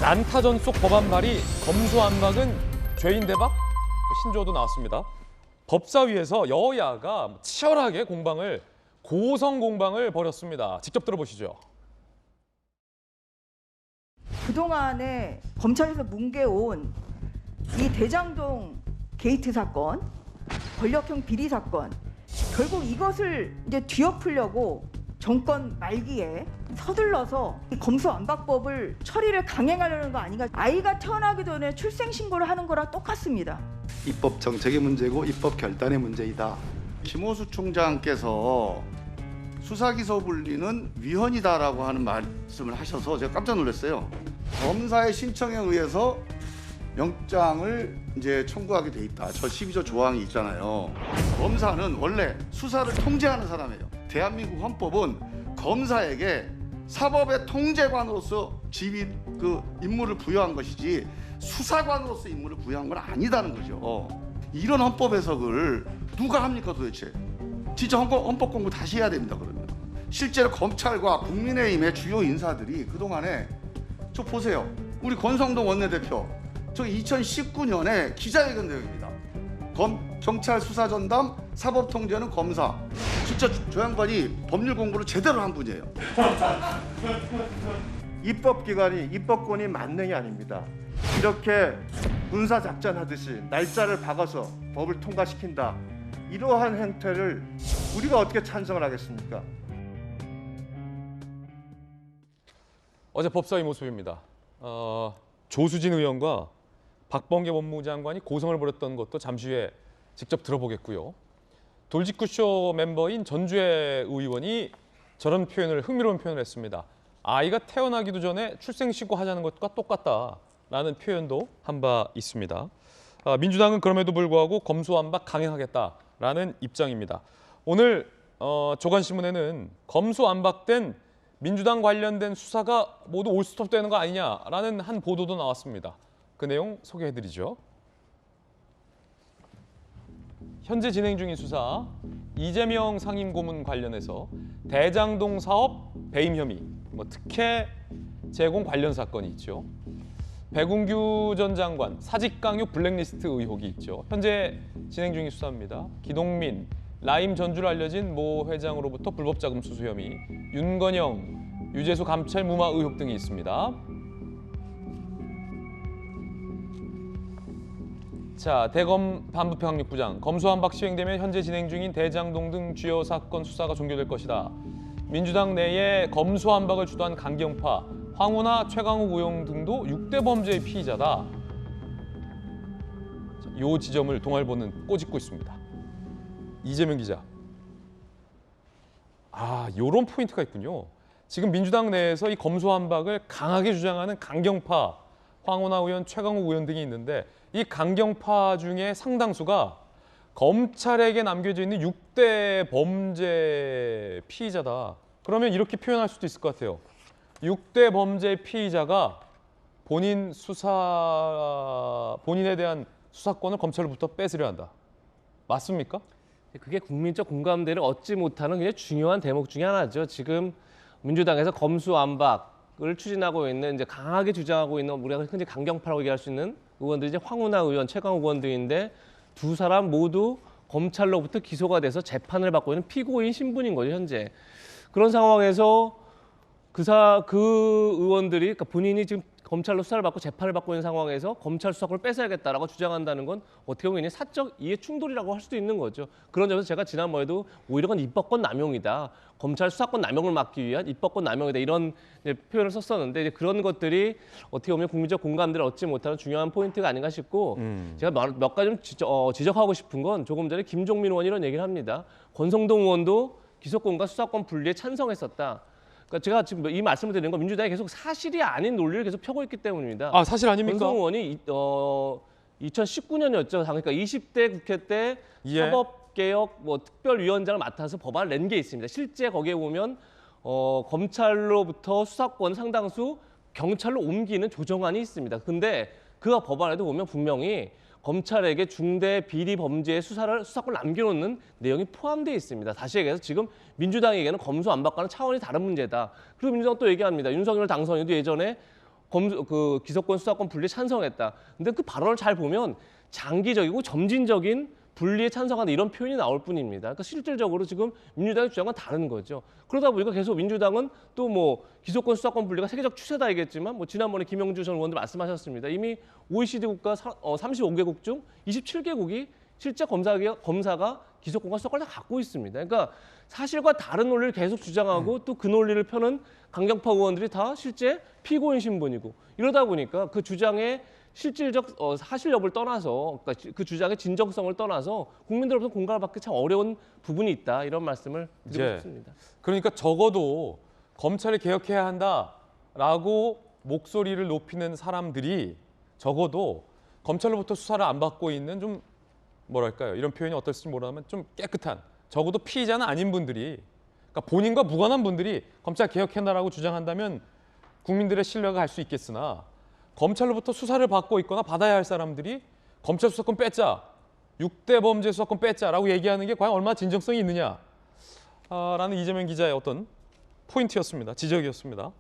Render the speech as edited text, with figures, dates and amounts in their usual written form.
난타전 속 법안 발의, 검수안박은 죄인 대박? 신조어도 나왔습니다. 법사위에서 여야가 치열하게 고성 공방을 벌였습니다. 직접 들어보시죠. 그동안에 검찰에서 뭉개온 이 대장동 게이트 사건, 권력형 비리 사건, 결국 이것을 이제 뒤엎으려고 정권 말기에 서둘러서 이 검수안박법을 처리를 강행하려는 거 아닌가. 아이가 태어나기 전에 출생신고를 하는 거랑 똑같습니다. 입법 정책의 문제고 입법 결단의 문제이다. 김호수 총장께서 수사기소 분리는 위헌이다라고 하는 말씀을 하셔서 제가 깜짝 놀랐어요. 검사의 신청에 의해서 영장을 이제 청구하게 돼 있다. 저 12조 조항이 있잖아요. 검사는 원래 수사를 통제하는 사람이에요. 대한민국 헌법은 검사에게 사법의 통제관으로서 임무를 부여한 것이지 수사관으로서 임무를 부여한 건 아니다는 거죠. 이런 헌법 해석을 누가 합니까 도대체? 진짜 헌법 공부 다시 해야 됩니다. 그러면 실제로 검찰과 국민의힘의 주요 인사들이 그동안에 저 보세요. 우리 권성동 원내대표 저 2019년에 기자회견 내용입니다. 경찰 수사전담 사법통제는 검사. 진짜 저 양반이 법률 공부를 제대로 한 분이에요. 입법기관이 입법권이 만능이 아닙니다. 이렇게 군사작전 하듯이 날짜를 박아서 법을 통과시킨다. 이러한 행태를 우리가 어떻게 찬성을 하겠습니까? 어제 법사위 모습입니다. 조수진 의원과 박범계 법무부 장관이 고성을 벌였던 것도 잠시 후에 직접 들어보겠고요. 돌직구쇼 멤버인 전주혜 의원이 저런 흥미로운 표현을 했습니다. 아이가 태어나기도 전에 출생신고 하자는 것과 똑같다라는 표현도 한 바 있습니다. 민주당은 그럼에도 불구하고 검수안박 강행하겠다라는 입장입니다. 오늘 조간신문에는 검수안박된 민주당 관련된 수사가 모두 올스톱되는 거 아니냐라는 한 보도도 나왔습니다. 그 내용 소개해드리죠. 현재 진행 중인 수사, 이재명 상임고문 관련해서 대장동 사업 배임 혐의, 특혜 제공 관련 사건이 있죠. 백운규 전 장관 사직 강요 블랙리스트 의혹이 있죠. 현재 진행 중인 수사입니다. 기동민, 라임 전주로 알려진 모 회장으로부터 불법 자금 수수 혐의, 윤건영, 유재수 감찰 무마 의혹 등이 있습니다. 자, 대검 반부평학력부장, 검수안박 시행되면 현재 진행 중인 대장동 등 주요 사건 수사가 종료될 것이다. 민주당 내에 검수안박을 주도한 강경파, 황운하, 최강욱 의원 등도 6대 범죄의 피의자다. 이 지점을 동아일보는 꼬집고 있습니다. 이재명 기자. 요런 포인트가 있군요. 지금 민주당 내에서 이 검수안박을 강하게 주장하는 강경파, 황운하 의원, 최강욱 의원 등이 있는데 이 강경파 중에 상당수가 검찰에게 남겨져 있는 6대 범죄 피의자다. 그러면 이렇게 표현할 수도 있을 것 같아요. 6대 범죄 피의자가 본인에 대한 수사권을 검찰로부터 뺏으려 한다. 맞습니까? 그게 국민적 공감대를 얻지 못하는 굉장히 중요한 대목 중에 하나죠. 지금 민주당에서 검수안박을 추진하고 있는, 이제 강하게 주장하고 있는, 우리가 흔히 강경파라고 얘기할 수 있는 의원들이 이제 황운하 의원, 최강욱 의원 등인데 두 사람 모두 검찰로부터 기소가 돼서 재판을 받고 있는 피고인 신분인 거죠, 현재. 그런 상황에서 그 의원들이, 그러니까 본인이 지금 검찰로 수사를 받고 재판을 받고 있는 상황에서 검찰 수사권을 뺏어야겠다라고 주장한다는 건 어떻게 보면 사적 이해 충돌이라고 할 수도 있는 거죠. 그런 점에서 제가 지난번에도 오히려 그건 입법권 남용이다. 검찰 수사권 남용을 막기 위한 입법권 남용이다. 이런 표현을 썼었는데 이제 그런 것들이 어떻게 보면 국민적 공감대를 얻지 못하는 중요한 포인트가 아닌가 싶고 제가 몇 가지 좀 지적하고 싶은 건 조금 전에 김종민 의원이 이런 얘기를 합니다. 권성동 의원도 기소권과 수사권 분리에 찬성했었다. 그러니까 제가 지금 이 말씀을 드리는 건 민주당이 계속 사실이 아닌 논리를 계속 펴고 있기 때문입니다. 사실 아닙니까? 권성동 의원이 2019년이었죠. 그러니까 20대 국회 때 사법개혁 특별위원장을 맡아서 법안을 낸 게 있습니다. 실제 거기에 보면 검찰로부터 수사권 상당수 경찰로 옮기는 조정안이 있습니다. 근데 그 법안에도 보면 분명히 검찰에게 중대 비리 범죄의 수사권을 남겨놓는 내용이 포함되어 있습니다. 다시 얘기해서 지금 민주당에게는 검수안박과는 차원이 다른 문제다. 그리고 민주당 또 얘기합니다. 윤석열 당선인도 예전에 기소권 수사권 분리에 찬성했다. 근데 그 발언을 잘 보면 장기적이고 점진적인 분리에 찬성한다 이런 표현이 나올 뿐입니다. 그러니까 실질적으로 지금 민주당의 주장은 다른 거죠. 그러다 보니까 계속 민주당은 또 뭐 기소권 수사권 분리가 세계적 추세다 얘기했지만 뭐 지난번에 김영주 전 의원도 말씀하셨습니다. 이미 OECD 국가 35개국 중 27개국이 실제 검사가 기소권과 수사권을 다 갖고 있습니다. 그러니까 사실과 다른 논리를 계속 주장하고 또 그 논리를 펴는 강경파 의원들이 다 실제 피고인 신분이고 이러다 보니까 그 주장의 실질적 사실 여부를 떠나서 그러니까 그 주장의 진정성을 떠나서 국민들로부터 공감을 받기 참 어려운 부분이 있다 이런 말씀을 드리고 예. 싶습니다. 그러니까 적어도 검찰을 개혁해야 한다라고 목소리를 높이는 사람들이 적어도 검찰로부터 수사를 안 받고 있는 좀 뭐랄까요? 이런 표현이 어떨지 모르지만 좀 깨끗한 적어도 피의자는 아닌 분들이 그러니까 본인과 무관한 분들이 검찰 개혁한다라고 주장한다면 국민들의 신뢰가 갈 수 있겠으나 검찰로부터 수사를 받고 있거나 받아야 할 사람들이 검찰 수사권 뺏자, 6대 범죄 수사권 뺏자라고 얘기하는 게 과연 얼마나 진정성이 있느냐라는 이재명 기자의 어떤 포인트였습니다. 지적이었습니다.